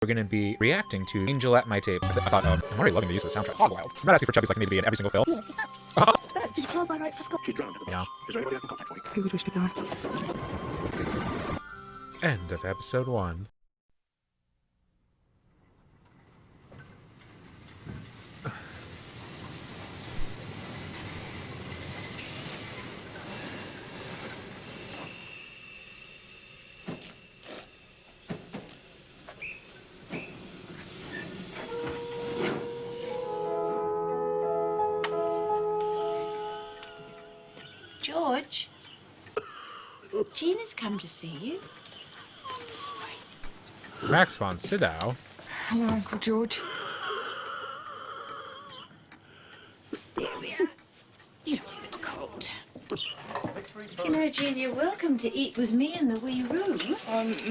We're going to be reacting to Angel at My Tape. I thought, I'm already loving the use of the soundtrack. Hog Wild. I'm not asking for Chubby's like I need to be in every single film. She's drowned. Yeah. Is there anybody I can contact for you? Who would wish to die? End of episode 1. George, Jean has come to see you. Max von Sydow. Hello, Uncle George. There we are. You don't look it cold. You know, Jean, you're welcome to eat with me in the wee room.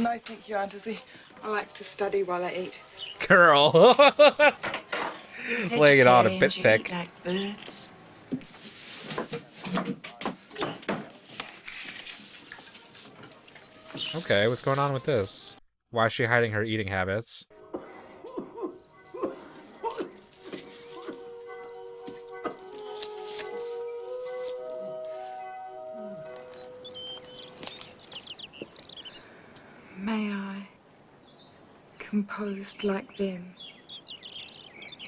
No, thank you, Aunt Izzy. I like to study while I eat. Girl. Laying it on a bit Vegetarians, you thick. eat like birds. Okay, what's going on with this? Why is she hiding her eating habits? May I, composed like them,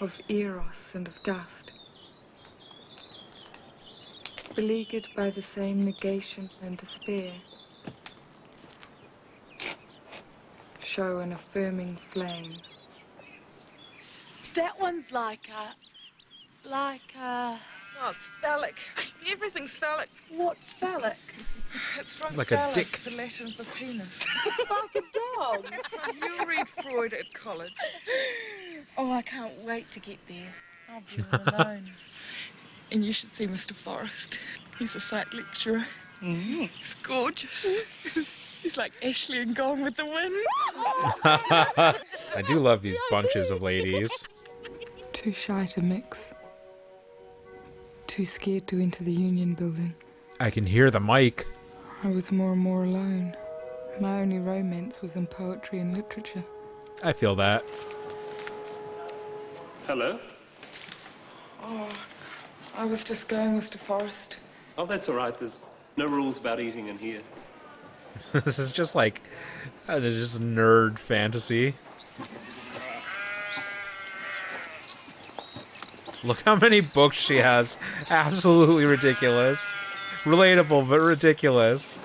of eros and of dust, beleaguered by the same negation and despair, show an affirming flame. That one's like a... Oh, it's phallic. Everything's phallic. What's phallic? It's from Like a phallus, dick. the Latin for penis. Like a dog. You read Freud at college. Oh, I can't wait to get there. I'll be all alone. And you should see Mr. Forrest. He's a psych lecturer. He's gorgeous. He's like Ashley and Gone with the Wind. I do love these bunches of ladies. Too shy to mix. Too scared to enter the union building. I can hear the mic. I was more and more alone. My only romance was in poetry and literature. I feel that. Hello? Oh, I was just going, Mr. Forrest. Oh, that's all right. There's no rules about eating in here. This is just like, just nerd fantasy. Look how many books she has. Absolutely ridiculous. Relatable, but ridiculous.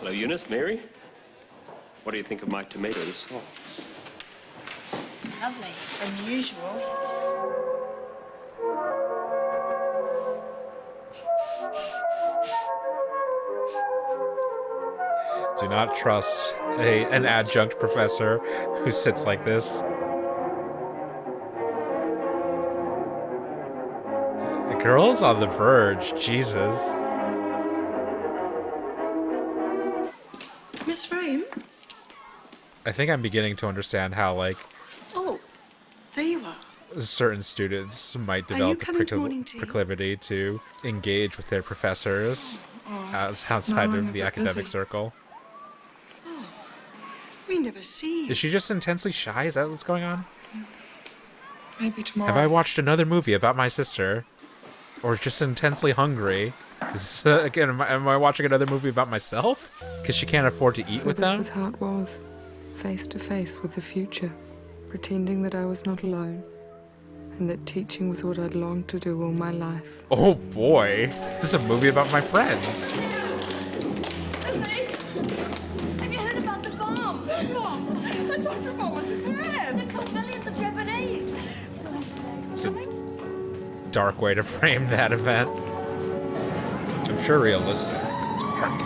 Hello, Eunice, Mary. What do you think of my tomato sauce? Lovely. Unusual. Do not trust an adjunct professor who sits like this. The girl's on the verge. Jesus. Miss Frame? I think I'm beginning to understand how, like, Oh, there you are. certain students might Are you develop the coming to morning tea? proclivity to engage with their professors outside no, I'm of a the bit academic busy. circle. We never see you. Is she just intensely shy? Is that what's going on? Maybe tomorrow. Have I watched another movie about my sister? Or just intensely hungry? Is this, again, am I watching another movie about myself? Because she can't afford to eat So with this them? was how it was, face to face with the future, pretending that I was not alone, and that teaching was what I'd longed to do all my life. Oh boy, this is a movie about my friend. Have you heard about the bomb? What bomb? The Dr. Bomb was bad. They killed millions of Japanese. It's a dark way to frame that event. I'm sure realistic, but dark.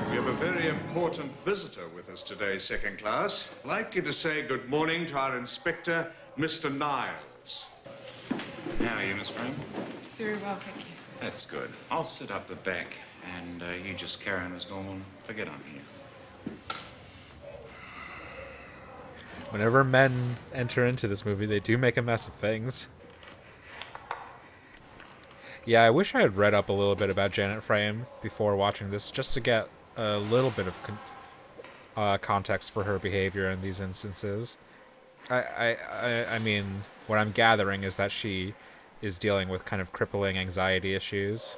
We have a very important visitor with us today, second class. I'd like you to say good morning to our inspector, Mr. Niles. How are you, Miss Frank? Very well, thank you. That's good. I'll sit up the back, and you just carry on as normal. Forget I'm here. Whenever men enter into this movie, they do make a mess of things. Yeah, I wish I had read up a little bit about Janet Frame before watching this, just to get a little bit of context for her behavior in these instances. I mean, what I'm gathering is that she is dealing with kind of crippling anxiety issues.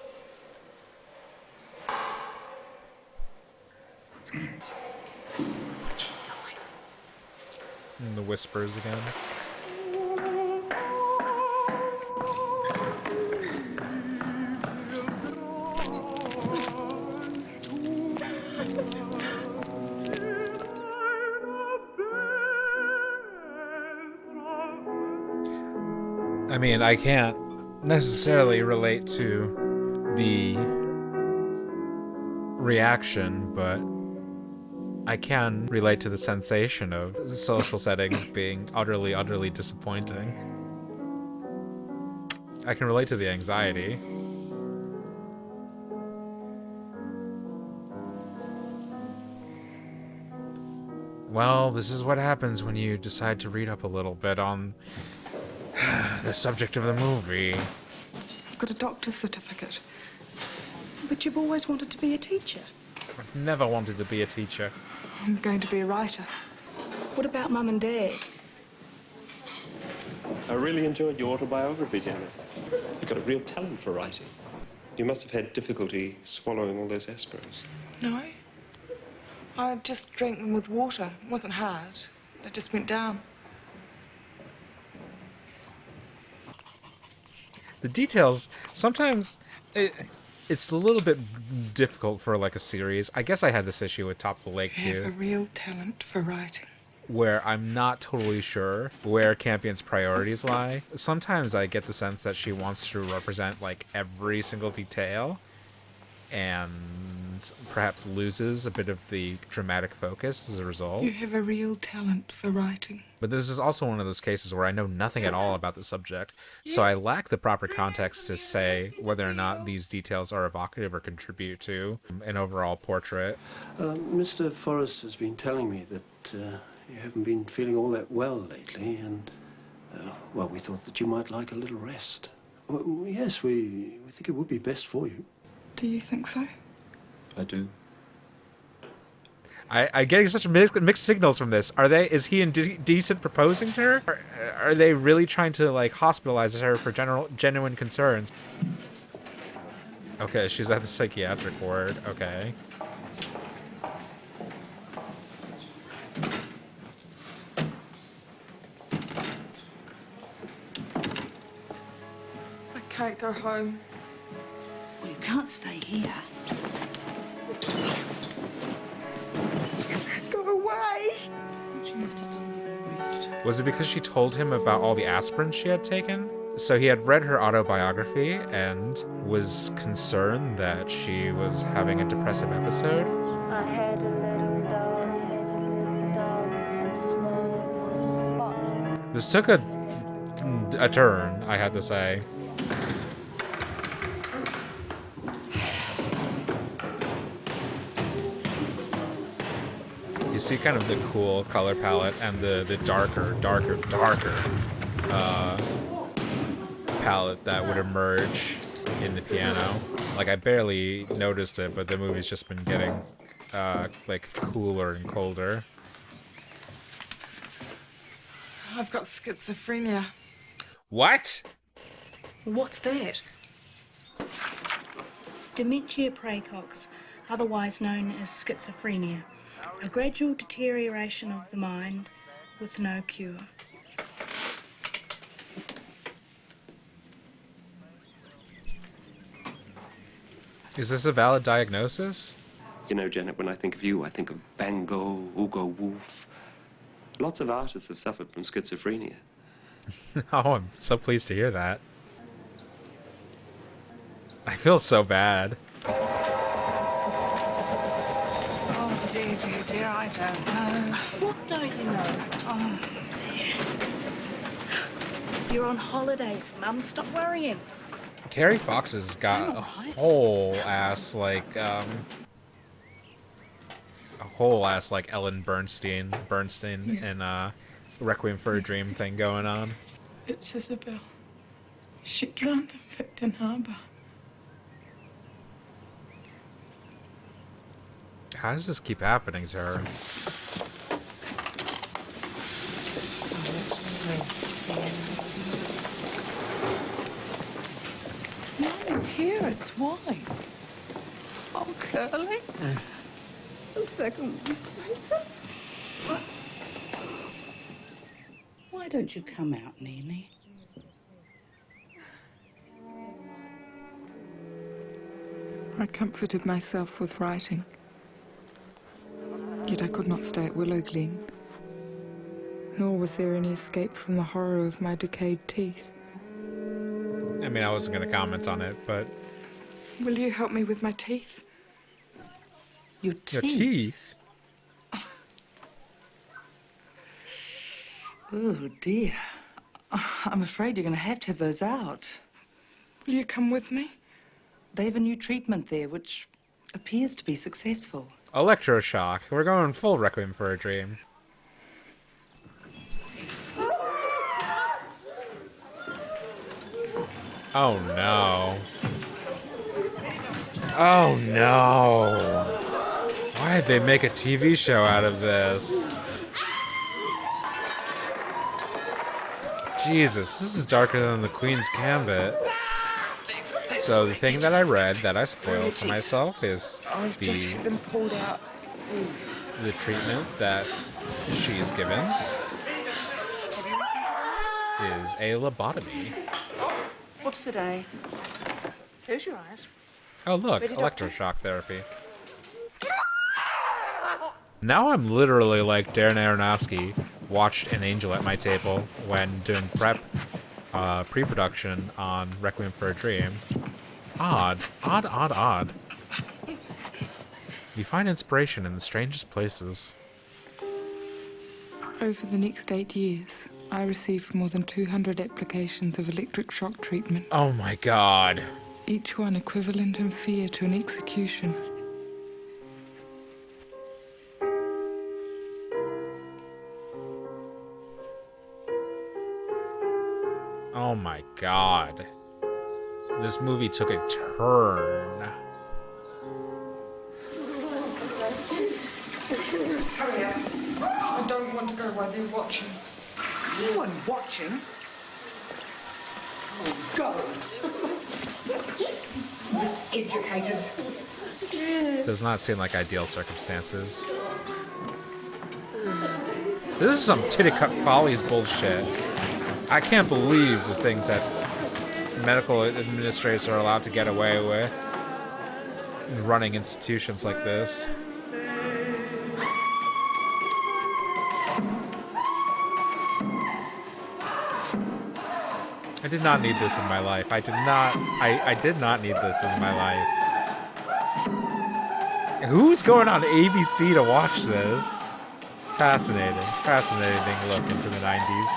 And the whispers again. I mean, I can't necessarily relate to the reaction, but I can relate to the sensation of social settings being utterly, utterly disappointing. I can relate to the anxiety. Well, this is what happens when you decide to read up a little bit on the subject of the movie. I've got a doctor's certificate. But you've always wanted to be a teacher. I've never wanted to be a teacher. I'm going to be a writer. What about Mum and Dad? I really enjoyed your autobiography, Janet. You've got a real talent for writing. You must have had difficulty swallowing all those aspirins. No. I just drank them with water. It wasn't hard. They just went down. The details, sometimes it's a little bit difficult for like a series. I guess I had this issue with Top of the Lake I have a too, real talent for writing. where I'm not totally sure where Campion's priorities lie. Sometimes I get the sense that she wants to represent like every single detail and perhaps loses a bit of the dramatic focus as a result. You have a real talent for writing. But this is also one of those cases where I know nothing at all about the subject, so I lack the proper context to say whether or not these details are evocative or contribute to an overall portrait. Mr. Forrest has been telling me that you haven't been feeling all that well lately, and, well, we thought that you might like a little rest. Well, yes, we think it would be best for you. Do you think so? I do. I'm getting such mixed signals from this. Is he indecent proposing to her? Or are they really trying to like hospitalize her for genuine concerns? Okay, she's at the psychiatric ward. Okay. I can't go home. Well, you can't stay here. Go away! She needs to stop rest. Was it because she told him about all the aspirin she had taken? So he had read her autobiography and was concerned that she was having a depressive episode. I had a little dog, and a small spot. This took a turn, I have to say. You see kind of the cool color palette and the darker palette that would emerge in the piano. Like, I barely noticed it, but the movie's just been getting like cooler and colder. I've got schizophrenia. What? What's that? Dementia praecox, otherwise known as schizophrenia, a gradual deterioration of the mind with no cure. Is this a valid diagnosis? You know, Janet, when I think of you, I think of Van Gogh, Hugo Wolf. Lots of artists have suffered from schizophrenia. Oh, I'm so pleased to hear that. I feel so bad. Oh, dear, I don't know. What don't you know? Oh, you're on holidays, Mum. Stop worrying. Kerry Fox has got a whole ass like Ellen Bernstein and Requiem for a Dream thing going on. It's Isabel. She drowned in Victon Harbour. How does this keep happening to her? No, here, it's white. Oh, curly. A second. Why don't you come out, Nene? I comforted myself with writing. Yet I could not stay at Willow Glen. Nor was there any escape from the horror of my decayed teeth. I mean, I wasn't going to comment on it, but... Will you help me with my teeth? Your Your teeth? Oh, dear. I'm afraid you're going to have those out. Will you come with me? They have a new treatment there, which appears to be successful. Electroshock. We're going full Requiem for a Dream. Oh no. Oh no. Why did they make a TV show out of this? Jesus, this is darker than the Queen's Gambit. So the thing that I read that I spoiled for myself is the treatment that she's given is a lobotomy. Whoops a day. Close your eyes. Oh look, electroshock therapy. Now I'm literally like Darren Aronofsky watched An Angel at My Table when doing pre-production on Requiem for a Dream. Odd. You find inspiration in the strangest places. Over the next 8 years, I received more than 200 applications of electric shock treatment. Oh my god. Each one equivalent in fear to an execution. Oh my god. This movie took a turn. Hurry up. I don't want to go while you're watching. You weren't watching. Oh, go. Miseducated. Does not seem like ideal circumstances. This is some titty-cut follies bullshit. I can't believe the things that medical administrators are allowed to get away with running institutions like this. I did not need this in my life. I did not need this in my life. Who's going on ABC to watch this? Fascinating look into the 90s.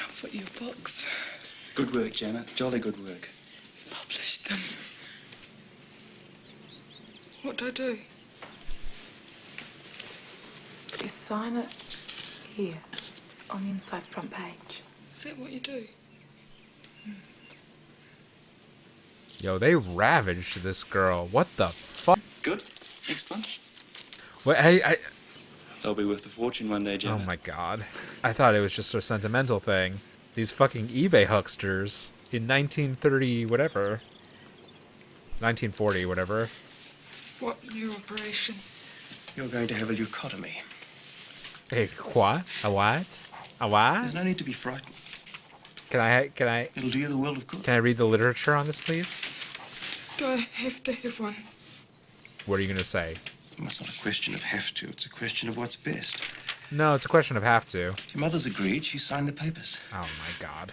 For your books. Good work, Janet. Jolly good work. Published them. What do I do? You sign it here, on the inside front page. Is that what you do? Yo, they ravaged this girl. What the fuck? Good. Next one. Wait, They'll be worth a fortune one day, Janet. Oh my god. I thought it was just a sentimental thing. These fucking eBay hucksters in 1930 whatever. 1940 whatever. What new operation? You're going to have a leucotomy. Hey, what? A what? A what? There's no need to be frightened. Can I? It'll do you the world of good. Can I read the literature on this, please? Do I have to have one? What are you gonna say? Well, it's not a question of have to. It's a question of what's best. No, it's a question of have to. Your mother's agreed. She signed the papers. Oh my god.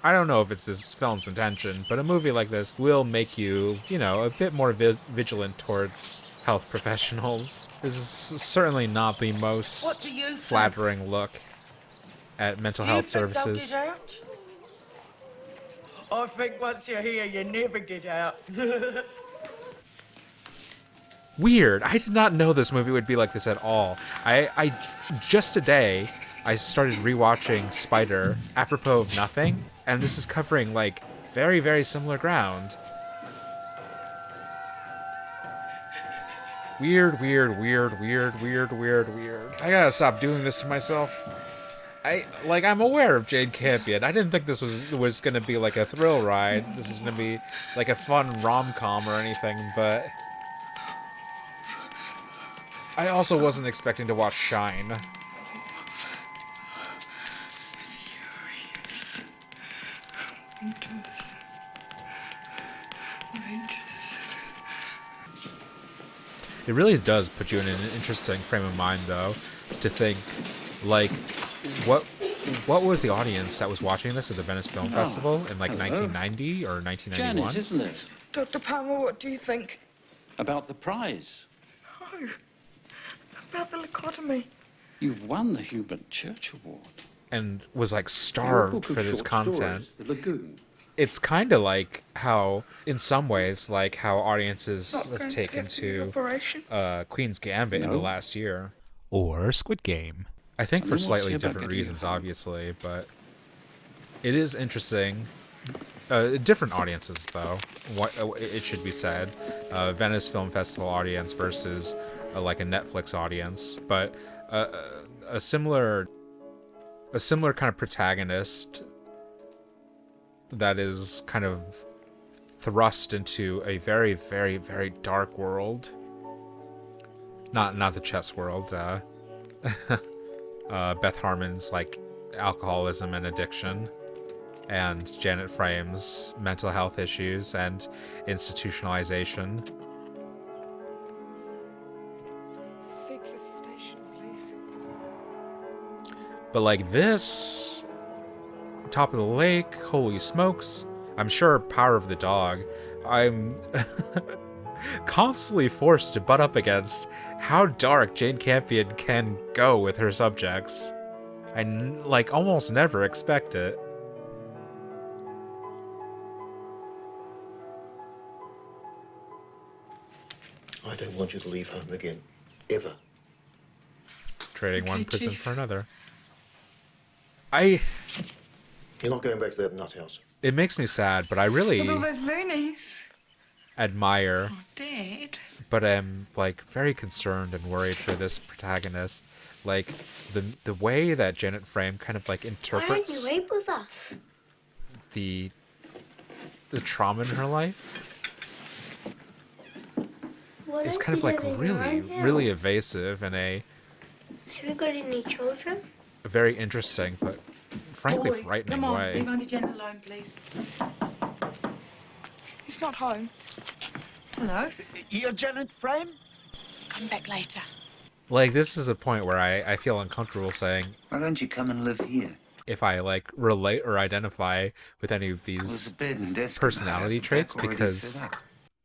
I don't know if it's this film's intention, but a movie like this will make you, you know, a bit more vigilant towards health professionals. This is certainly not the most flattering look at mental health services. I think once you're here, you never get out. Weird. I did not know this movie would be like this at all. I just today, I started rewatching Spider, apropos of nothing, and this is covering, like, very, very similar ground. Weird. I gotta stop doing this to myself. I'm aware of Jane Campion. I didn't think this was gonna be like a thrill ride. This is gonna be like a fun rom-com or anything, but I also wasn't expecting to watch Shine. Winters, rages. It really does put you in an interesting frame of mind, though, to think, like, what was the audience that was watching this at the Venice Film Festival in, like, 1990 or 1991? Janet, isn't it? Dr. Palmer, what do you think? About the prize. No. About the lobotomy. You've won the Hubert Church Award. And was, like, starved for this content. Stories, the Lagoon. It's kind of like how, in some ways, like how audiences have taken to Queen's Gambit in the last year. Or Squid Game. I think for slightly different reasons, obviously, but it is interesting. Different audiences, though, it should be said. Venice Film Festival audience versus like a Netflix audience, but a similar kind of protagonist that is kind of thrust into a very, very, very dark world. Not the chess world. Beth Harmon's like alcoholism and addiction, and Janet Frame's mental health issues and institutionalization. But like this, Top of the Lake, holy smokes. I'm sure Power of the Dog. I'm constantly forced to butt up against how dark Jane Campion can go with her subjects. I like almost never expect it. I don't want you to leave home again. Ever. Trading one prison Chief. for another. You're not going back to that nut house. It makes me sad, but I really With all those loonies. admire, Oh, Dad. but I'm like very concerned and worried for this protagonist. Like the way that Janet Frame kind of like interprets Why aren't you rape with us? the trauma in her life What is if kind of you like live in your really, own house? really evasive in a Have you got any children? very interesting but frankly Boys, frightening come on, way. leave Auntie Jen alone, please. He's not home. Hello? You're Janet Frame? Come back later. Like, this is a point where I feel uncomfortable saying, Why don't you come and live here? if I like relate or identify with any of these bed and desk personality about traits, already because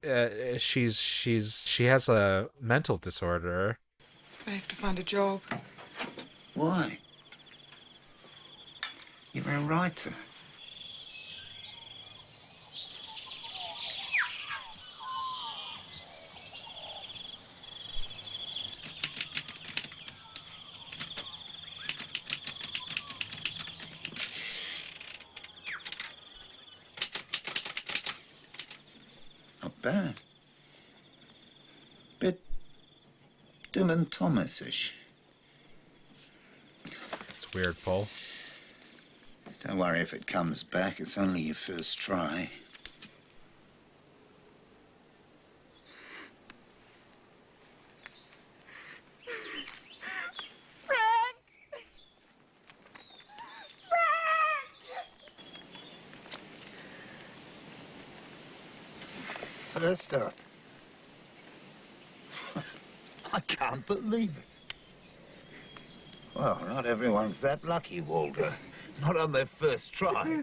set she has a mental disorder. I have to find a job. Why? You're a writer. Not bad. Bit Dylan Thomas-ish. It's weird, Paul. Don't worry if it comes back. It's only your first try. First up. I can't believe it. Well, not everyone's that lucky, Walter. Not on their first try.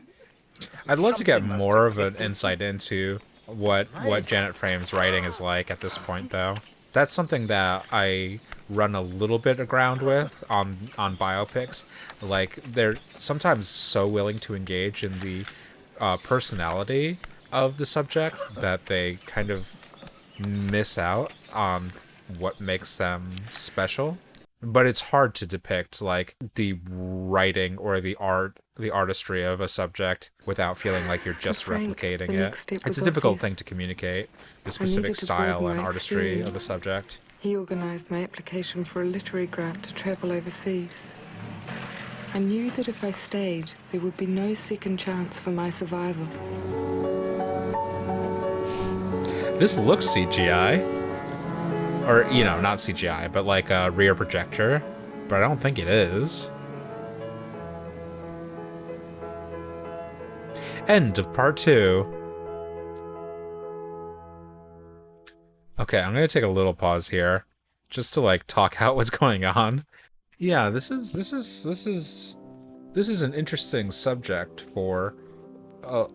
I'd love to get more of an insight into what Janet Frame's writing is like at this point, though. That's something that I run a little bit aground with on biopics. Like, they're sometimes so willing to engage in the personality of the subject that they kind of miss out on what makes them special. but it's hard to depict like the writing or the artistry of a subject without feeling like you're just Frank, replicating the it. next step It's a was difficult obvious. thing to communicate, the I specific needed to style broaden and my artistry of experience. the subject. He organised my application for a literary grant to travel overseas. I knew that if I stayed, there would be no second chance for my survival. This looks CGI. Or, you know, not CGI, but like a rear projector. But I don't think it is. End of part 2. Okay, I'm gonna take a little pause here, just to like talk out what's going on. Yeah, this is an interesting subject for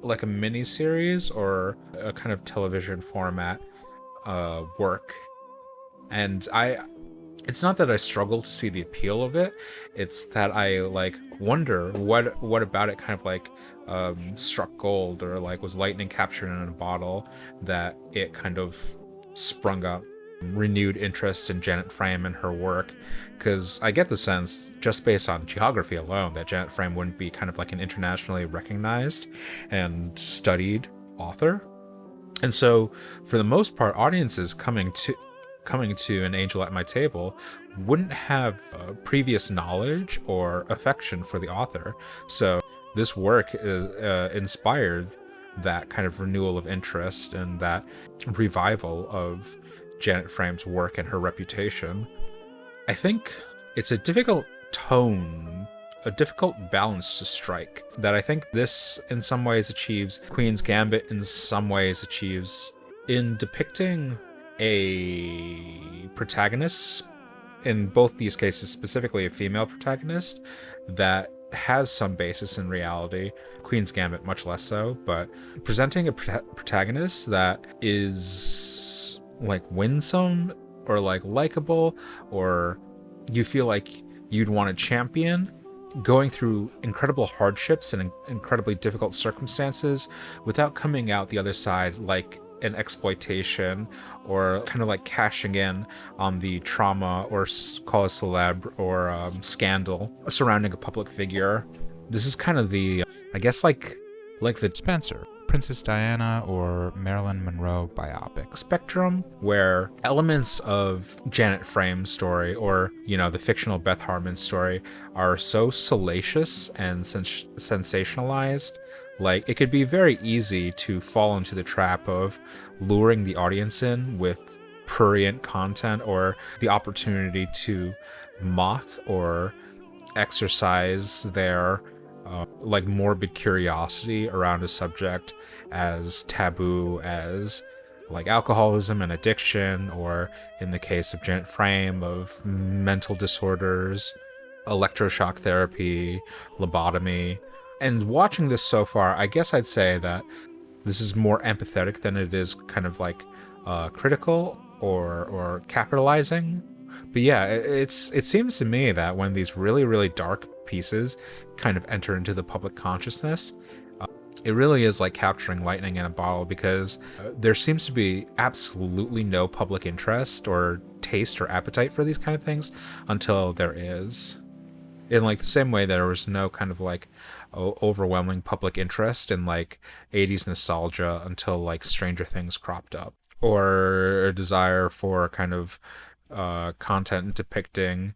like a mini series or a kind of television format work. And it's not that I struggle to see the appeal of it, it's that I like wonder what about it kind of like struck gold, or like was lightning captured in a bottle, that it kind of sprung up renewed interest in Janet Frame and her work. Because I get the sense, just based on geography alone, that Janet Frame wouldn't be kind of like an internationally recognized and studied author. And so for the most part, audiences coming to An Angel at My Table wouldn't have previous knowledge or affection for the author. So this work is inspired that kind of renewal of interest and that revival of Janet Frame's work and her reputation. I think it's a difficult tone, a difficult balance to strike, that I think this in some ways achieves, Queen's Gambit in some ways achieves, in depicting a protagonist, in both these cases specifically a female protagonist, that has some basis in reality. Queen's Gambit much less so, but presenting a protagonist that is like winsome or like likable, or you feel like you'd want to champion, going through incredible hardships and incredibly difficult circumstances without coming out the other side like an exploitation, or kind of like cashing in on the trauma or call a celeb or scandal surrounding a public figure. This is kind of the, I guess, like the Spencer, Princess Diana, or Marilyn Monroe biopic spectrum, where elements of Janet Frame's story, or, you know, the fictional Beth Harmon story, are so salacious and sensationalized. Like, it could be very easy to fall into the trap of luring the audience in with prurient content, or the opportunity to mock or exercise their like morbid curiosity around a subject as taboo as like alcoholism and addiction, or in the case of Janet Frame, of mental disorders, electroshock therapy, lobotomy. And watching this so far, I guess I'd say that this is more empathetic than it is kind of like critical or capitalizing. But yeah, it seems to me that when these really, really dark pieces kind of enter into the public consciousness, it really is like capturing lightning in a bottle, because there seems to be absolutely no public interest or taste or appetite for these kind of things until there is. In like the same way there was no kind of like overwhelming public interest in like 80s nostalgia until like Stranger Things cropped up, or a desire for kind of content depicting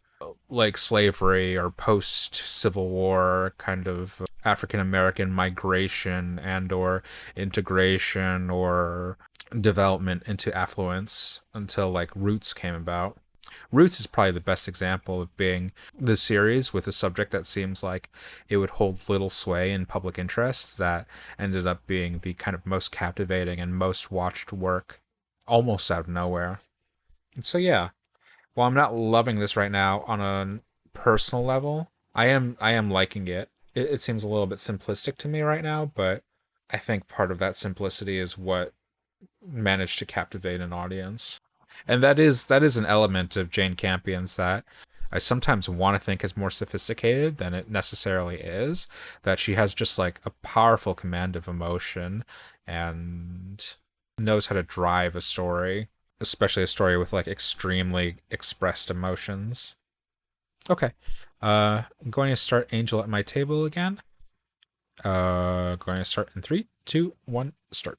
like slavery or post-Civil War kind of African-American migration and or integration or development into affluence until like Roots came about. Roots is probably the best example of being the series with a subject that seems like it would hold little sway in public interest, that ended up being the kind of most captivating and most watched work almost out of nowhere. And so yeah, while I'm not loving this right now on a personal level, I am liking it. It seems a little bit simplistic to me right now, but I think part of that simplicity is what managed to captivate an audience. And that is an element of Jane Campion's that I sometimes want to think is more sophisticated than it necessarily is, that she has just like a powerful command of emotion and knows how to drive a story, especially a story with like extremely expressed emotions. Okay. I'm going to start Angel at my table again. Going to start in 3, 2, 1, start.